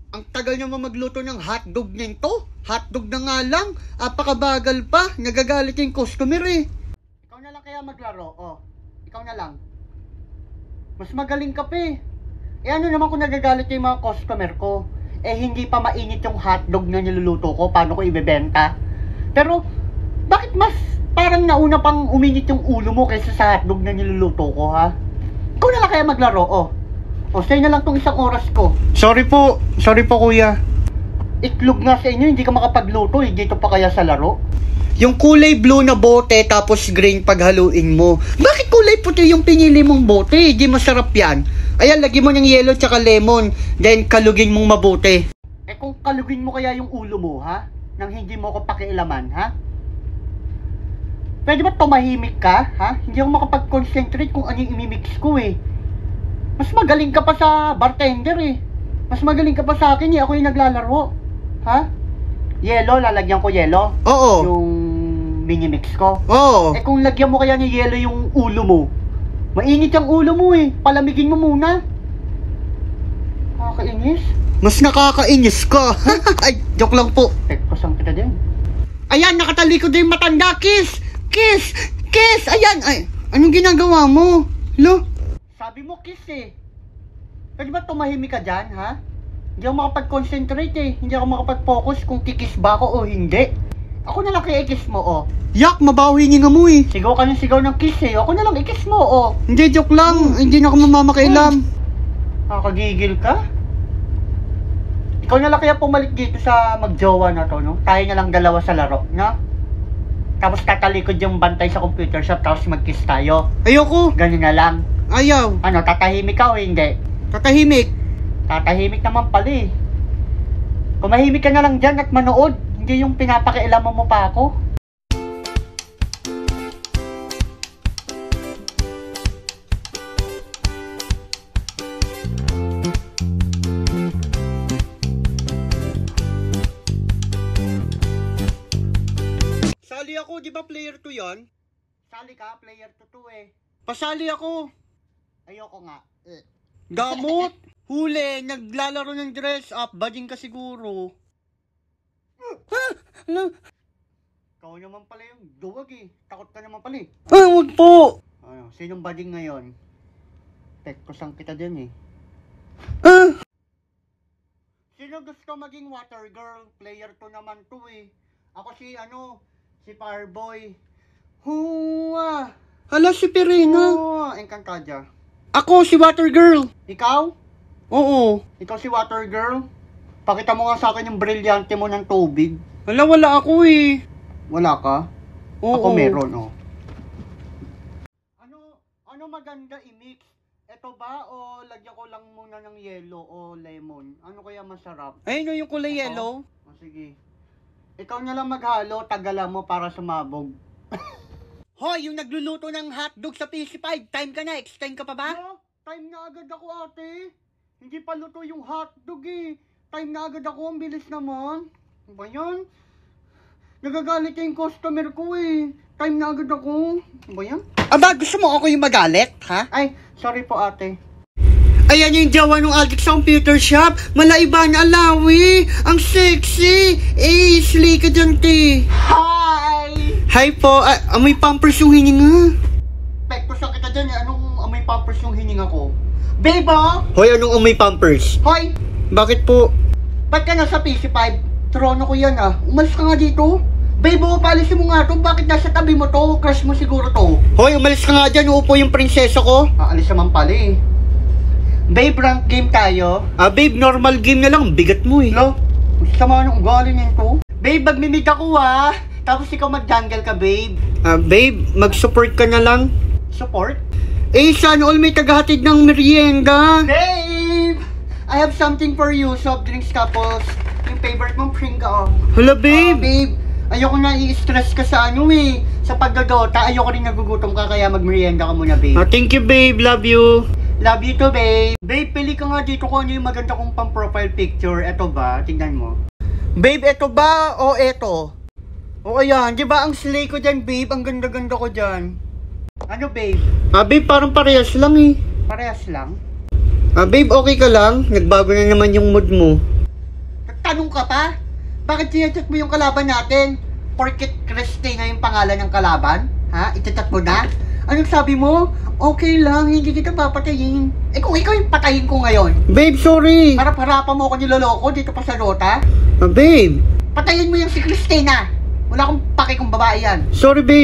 Ang tagal naman magluto ng hotdog nito. Hotdog na nga lang. Apakabagal pa. Nagagalit yung customer eh. Ikaw na lang kaya maglaro. Oh, ikaw na lang. Mas magaling ka pa eh. Eh ano naman kung nagagalit yung mga customer ko? Eh hindi pa mainit yung hotdog na niluluto ko. Paano ko ibebenta? Pero bakit mas parang nauna pang uminit yung ulo mo kaysa sa hotdog na niluluto ko, ha? Ikaw na lang kaya maglaro, oh. O, stay na lang tong isang oras ko. Sorry po kuya. Itlog nga sa inyo, hindi ka makapagluto eh. Dito pa kaya sa laro? Yung kulay blue na bote tapos green paghaluin mo. Bakit kulay puti yung pinili mong bote? Hindi masarap yan. Ayan, lagyan mo ng yellow tsaka lemon. Then kalugin mong mabuti. Eh kung kalugin mo kaya yung ulo mo, ha? Nang hindi mo ko pakialaman, ha? Pwede ba tumahimik ka, ha? Hindi ako makapag-concentrate kung ano yung imimix ko eh. Mas magaling ka pa sa bartender eh. Mas magaling ka pa sa akin eh. Ako yung naglalaro. Ha? Yellow, lalagyan ko yellow? Oo. Yung mini-mix ko? Oo. Eh kung lagyan mo kaya ni yellow yung ulo mo, mainit yung ulo mo eh. Palamigin mo muna. Nakakainis? Mas nakakainis ka. Ay, joke lang po. Saan kita din? Ayan, nakatalikod din matanda. Kiss! Kiss! Kiss! Ayan! Ay, anong ginagawa mo? Lo? Sabi mo kiss eh. Pwede ba tumahimik ka dyan, ha? Hindi ako makapag-concentrate eh. Hindi ako makapag-focus kung kikis ba ako o hindi. Ako na lang kaya i-kiss mo, oh. Yak, mabawi nga mo eh. Sigaw ka ng sigaw ng kiss eh. Ako na lang i-kiss mo, oh. Hindi, joke lang. Hindi na ako mamamakailam. Nakakagigil ka? Ikaw na lang kaya pumalik dito sa magjowa na to, no? Tayo na lang dalawa sa laro, no? Tapos tatalikod yung bantay sa computer shop, tapos mag-kiss tayo. Ayoko. Ganun na lang. Ayaw. Ano, tatahimik ka o hindi? Tatahimik. Tatahimik naman pala eh. Kumahimik ka na lang dyan at manood. Hindi yung pinapakialaman mo pa ako. Sali ako, di ba player 2 yon? Sali ka, player 2 to eh. Pasali ako. Ayoko nga. Gamot! Huli, naglalaro ng dress up. Bading ka siguro. Ano? Ikaw naman pala yung duwag eh. Takot ka naman pala eh. Wag po! Ano, sinong bading ngayon? Tektosan kita din eh. Sino gusto maging water girl? Player 2 naman to eh. Ako si si Fireboy. Huwa! Hala, si Pirina. Huwa, Encantadia. Ako, si Water Girl. Ikaw? Oo. Ikaw si Water Girl? Pakita mo nga sa akin yung brilyante mo ng tubig. Hala, wala ako eh. Wala ka? Oo. Ako meron, oh. Ano maganda i-mix? Ito ba o lagyan ko lang muna ng yellow o lemon? Ano kaya masarap? Ayun yung kulay yellow. O sige. Ikaw na lang maghalo, tagalan mo para sumabog. Hoy, yung nagluluto ng hotdog sa PC5, time ka na, extend ka pa ba? No, time na agad ako ate. Hindi pa luto yung hotdog eh. Time na agad ako, ang bilis naman. Ano ba yan? Nagagalit yung customer ko eh. Time na agad ako. Ano ba yan? Aba, gusto mo ako yung magalit, ha? Ay, sorry po ate. Ayan yung jawa ng Aldic sa computer shop. Malaiba na alawi. Ang sexy. Eh, slay ka dyan, te. Hi! Hi po. Amoy pampers yung hininga. Pekto sa kita dyan. Anong amoy pampers yung hininga ko? Babe, oh! Hoy, anong amoy pampers? Hoy! Bakit po? Ba't ka nasa PC5? Trono ko yan ah. Umalis ka nga dito. Babe, oh, palisin mo nga to. Bakit nasa tabi mo to? Crush mo siguro to. Hoy, umalis ka nga dyan. Uupo yung prinsesa ko. Aalis naman pala eh. Babe, rank game tayo. Babe, normal game na lang. Bigat mo eh. No? Sama ng ugali nito. Babe, magmimig ako ah. Tapos ikaw mag-jungle ka, babe. Babe, mag-support ka na lang. Support? Eh, sana all may tagahatid ng merienda. Babe! I have something for you. Soft drinks couples. Yung favorite mong pringa. Hala, babe. Babe, ayoko na i-stress ka sa sa pagdodota. Ayoko rin nagugutom ka, kaya mag-merienda ka muna, babe. Thank you, babe. Love you. Love you too, babe. Babe, pili ka nga dito kung ano yung maganda kong pang-profile picture. Eto ba? Tingnan mo. Babe, eto ba? O eto? O ayan, di ba ang slay ko dyan, babe? Ang ganda-ganda ko dyan. Ano, babe? Babe, parang parehas lang eh. Parehas lang? Babe, okay ka lang? Nagbago na naman yung mood mo. Bakit sinachat mo yung kalaban natin? Porket Christina yung pangalan ng kalaban? Ha? Ichat mo na? Anong sabi mo? Okay lang, hindi kita papatayin. Eh kung ikaw yung patayin ko ngayon? Babe, sorry. Harap-harapan mo ako niloloko dito pa sa Rota? Babe. Patayin mo yung si Christina. Wala akong pake kung babae yan. Sorry, babe.